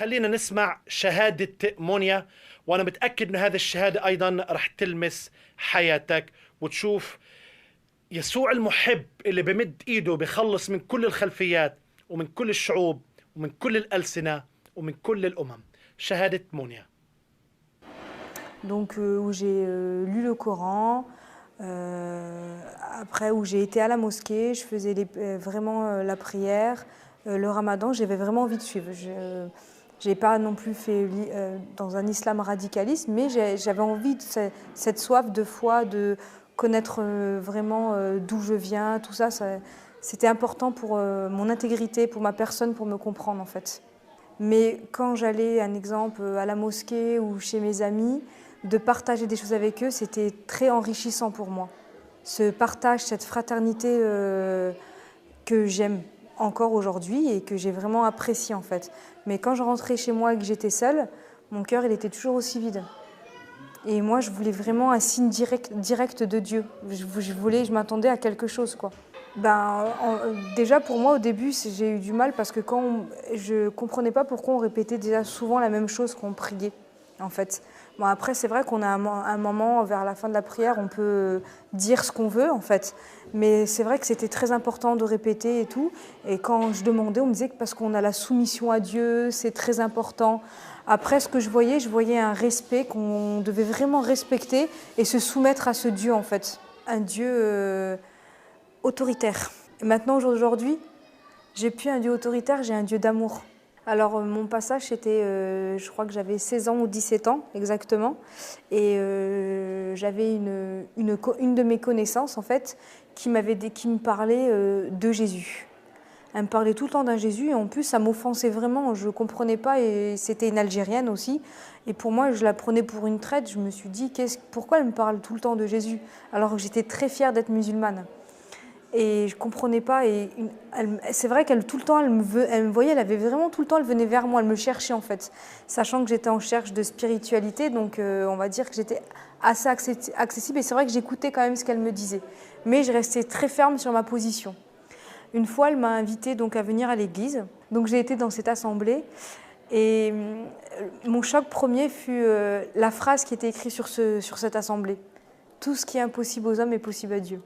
خلينا نسمع شهادة مونيا، وأنا متأكد أن هذه الشهادة أيضا رح تلمس حياتك وتشوف يسوع المحب اللي بمد إيده بيخلص من كل الخلفيات ومن كل الشعوب ومن كل الألسنة ومن كل الأمم. شهادة مونيا. Donc où j'ai lu le Coran, après où j'ai été à la mosquée, je faisais vraiment la prière, le ramadan, j'avais vraiment envie de suivre. Je n'ai pas non plus fait dans un islam radicaliste, mais j'avais envie de cette soif de foi, de connaître vraiment d'où je viens, tout ça, c'était important pour mon intégrité, pour ma personne, pour me comprendre en fait. Mais quand j'allais, un exemple, à la mosquée ou chez mes amis, de partager des choses avec eux, c'était très enrichissant pour moi. Ce partage, cette fraternité que j'aime encore aujourd'hui et que j'ai vraiment apprécié en fait. Mais quand je rentrais chez moi et que j'étais seule, mon cœur il était toujours aussi vide. Et moi je voulais vraiment un signe direct de Dieu. Je m'attendais à quelque chose quoi. Déjà pour moi au début j'ai eu du mal parce que je comprenais pas pourquoi on répétait déjà souvent la même chose qu'on priait en fait. Bon, après c'est vrai qu'on a un moment vers la fin de la prière on peut dire ce qu'on veut en fait, mais c'est vrai que c'était très important de répéter et tout, et quand je demandais on me disait que parce qu'on a la soumission à Dieu c'est très important. Après ce que je voyais un respect qu'on devait vraiment respecter et se soumettre à ce Dieu en fait, un Dieu autoritaire. Et maintenant, aujourd'hui, j'ai plus un Dieu autoritaire, j'ai un Dieu d'amour. Alors, mon passage, c'était, je crois que j'avais 16 ans ou 17 ans, exactement. Et j'avais une de mes connaissances, en fait, qui me parlait de Jésus. Elle me parlait tout le temps d'un Jésus, et en plus, ça m'offensait vraiment. Je ne comprenais pas, et c'était une Algérienne aussi. Et pour moi, je la prenais pour une traître. Je me suis dit, pourquoi elle me parle tout le temps de Jésus? Alors que j'étais très fière d'être musulmane. Et je comprenais pas. Et c'est vrai qu'elle tout le temps, elle me voyait, elle avait vraiment tout le temps, elle venait vers moi, elle me cherchait en fait, sachant que j'étais en recherche de spiritualité, donc on va dire que j'étais assez accessible. Et c'est vrai que j'écoutais quand même ce qu'elle me disait, mais je restais très ferme sur ma position. Une fois, elle m'a invitée donc à venir à l'église, donc j'ai été dans cette assemblée. Et mon choc premier fut la phrase qui était écrite sur cette assemblée: tout ce qui est impossible aux hommes est possible à Dieu.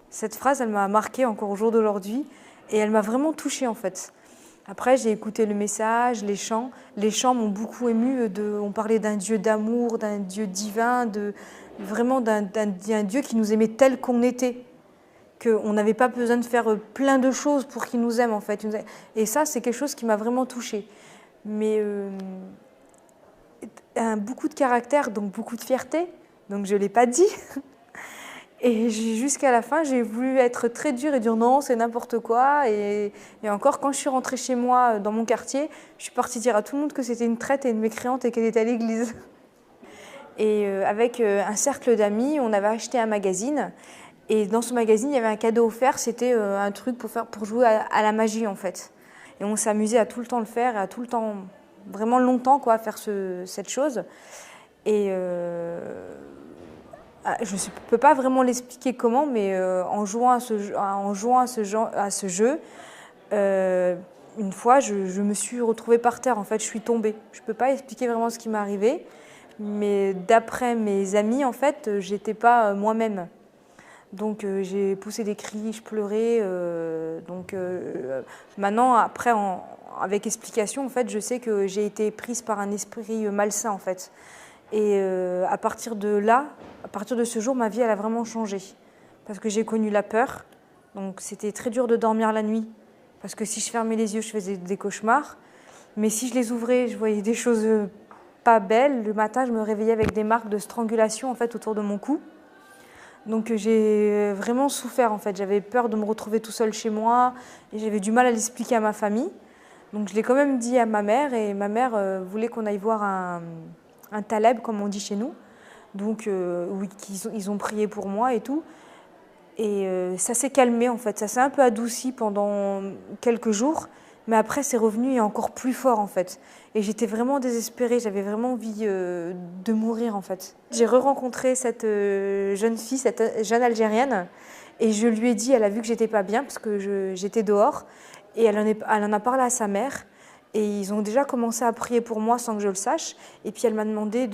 Cette phrase, elle m'a marquée encore au jour d'aujourd'hui et elle m'a vraiment touchée en fait. Après, j'ai écouté le message, les chants. Les chants m'ont beaucoup émue. On parlait d'un Dieu d'amour, d'un Dieu divin, vraiment d'un Dieu qui nous aimait tel qu'on était. Qu'on n'avait pas besoin de faire plein de choses pour qu'il nous aime en fait. Et ça, c'est quelque chose qui m'a vraiment touchée. Mais beaucoup de caractère, donc beaucoup de fierté. Donc je ne l'ai pas dit. Et jusqu'à la fin, j'ai voulu être très dure et dire non, c'est n'importe quoi. Et encore, quand je suis rentrée chez moi, dans mon quartier, je suis partie dire à tout le monde que c'était une traître et une mécréante et qu'elle était à l'église. Et avec un cercle d'amis, on avait acheté un magazine. Et dans ce magazine, il y avait un cadeau offert. C'était un truc pour jouer à la magie, en fait. Et on s'amusait à tout le temps le faire, et à tout le temps, vraiment longtemps, quoi, à faire cette chose. Et je ne peux pas vraiment l'expliquer comment, mais en jouant à ce jeu, une fois, je me suis retrouvée par terre. En fait, je suis tombée. Je ne peux pas expliquer vraiment ce qui m'est arrivé, mais d'après mes amis, en fait, j'étais pas moi-même. Donc, j'ai poussé des cris, je pleurais. Maintenant, après, avec explication, en fait, je sais que j'ai été prise par un esprit malsain, en fait. Et à partir de là, à partir de ce jour, ma vie, elle a vraiment changé. Parce que j'ai connu la peur. Donc, c'était très dur de dormir la nuit. Parce que si je fermais les yeux, je faisais des cauchemars. Mais si je les ouvrais, je voyais des choses pas belles. Le matin, je me réveillais avec des marques de strangulation, en fait, autour de mon cou. Donc, j'ai vraiment souffert, en fait. J'avais peur de me retrouver tout seul chez moi. Et j'avais du mal à l'expliquer à ma famille. Donc, je l'ai quand même dit à ma mère. Et ma mère voulait qu'on aille voir un taleb, comme on dit chez nous. Donc, oui, ils ont prié pour moi et tout. Et ça s'est calmé, en fait. Ça s'est un peu adouci pendant quelques jours. Mais après, c'est revenu et encore plus fort, en fait. Et j'étais vraiment désespérée. J'avais vraiment envie de mourir, en fait. J'ai re-rencontré cette jeune fille, cette jeune Algérienne. Et je lui ai dit, elle a vu que j'étais pas bien parce que j'étais dehors. Et elle en a parlé à sa mère. Et ils ont déjà commencé à prier pour moi sans que je le sache. Et puis elle m'a demandé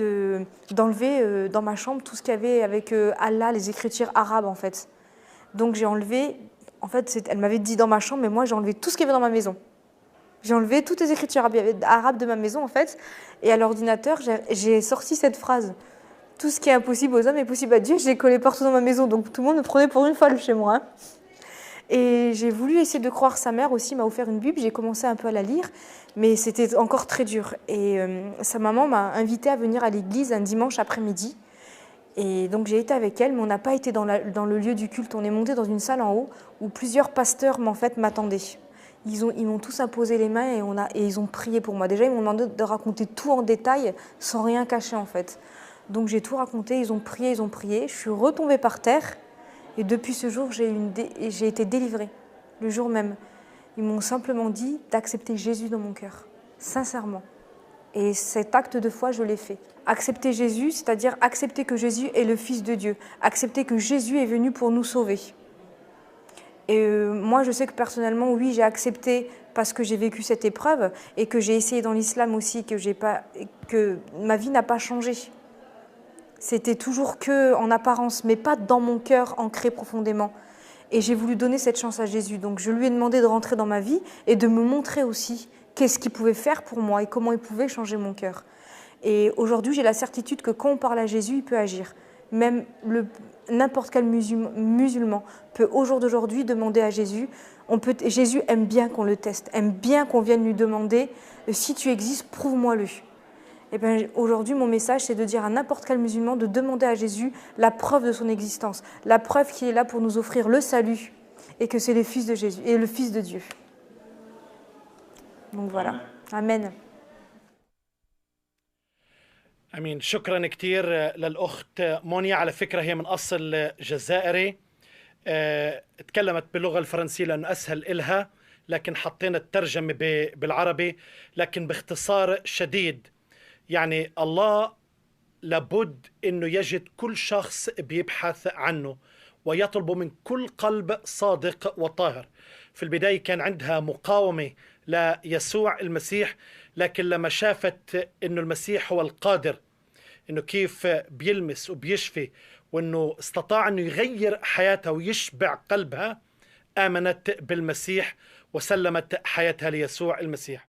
d'enlever dans ma chambre tout ce qu'il y avait avec Allah, les écritures arabes en fait. Donc j'ai enlevé, en fait elle m'avait dit dans ma chambre, mais moi j'ai enlevé tout ce qu'il y avait dans ma maison. J'ai enlevé toutes les écritures arabes de ma maison en fait. Et à l'ordinateur, j'ai sorti cette phrase. Tout ce qui est impossible aux hommes est possible à Dieu. J'ai collé partout dans ma maison. Donc tout le monde me prenait pour une folle chez moi. Hein. Et j'ai voulu essayer de croire. Sa mère aussi m'a offert une Bible. J'ai commencé un peu à la lire. Mais c'était encore très dur. Et sa maman m'a invitée à venir à l'église un dimanche après-midi. Et donc j'ai été avec elle, mais on n'a pas été dans le lieu du culte. On est monté dans une salle en haut où plusieurs pasteurs en fait, m'attendaient. Ils m'ont tous imposé les mains et ils ont prié pour moi. Déjà, ils m'ont demandé de raconter tout en détail, sans rien cacher en fait. Donc j'ai tout raconté, ils ont prié. Je suis retombée par terre et depuis ce jour, j'ai été délivrée, le jour même. Ils m'ont simplement dit d'accepter Jésus dans mon cœur, sincèrement. Et cet acte de foi, je l'ai fait. Accepter Jésus, c'est-à-dire accepter que Jésus est le Fils de Dieu. Accepter que Jésus est venu pour nous sauver. Et moi, je sais que personnellement, oui, j'ai accepté parce que j'ai vécu cette épreuve et que j'ai essayé dans l'islam aussi, que ma vie n'a pas changé. C'était toujours que en apparence, mais pas dans mon cœur ancré profondément. Et j'ai voulu donner cette chance à Jésus. Donc je lui ai demandé de rentrer dans ma vie et de me montrer aussi qu'est-ce qu'il pouvait faire pour moi et comment il pouvait changer mon cœur. Et aujourd'hui, j'ai la certitude que quand on parle à Jésus, il peut agir. Même n'importe quel musulman peut au jour d'aujourd'hui demander à Jésus. Jésus aime bien qu'on le teste, aime bien qu'on vienne lui demander si tu existes, prouve-moi-le. Et bien aujourd'hui, mon message, c'est de dire à n'importe quel musulman de demander à Jésus la preuve de son existence, la preuve qu'il est là pour nous offrir le salut et que c'est le Fils de Jésus et le Fils de Dieu. Donc voilà. Amen. امين. شكرا كثير للاخت مونيا. على فكره هي من اصل جزائري، تكلمت باللغه الفرنسيه لانه اسهل إلها، لكن حطينا الترجمه بالعربي. لكن باختصار شديد، يعني الله لابد انه يجد كل شخص بيبحث عنه ويطلب من كل قلب صادق وطاهر. في البدايه كان عندها مقاومه ليسوع المسيح، لكن لما شافت انه المسيح هو القادر انه كيف بيلمس وبيشفي، وانه استطاع انه يغير حياتها ويشبع قلبها، آمنت بالمسيح وسلمت حياتها ليسوع المسيح.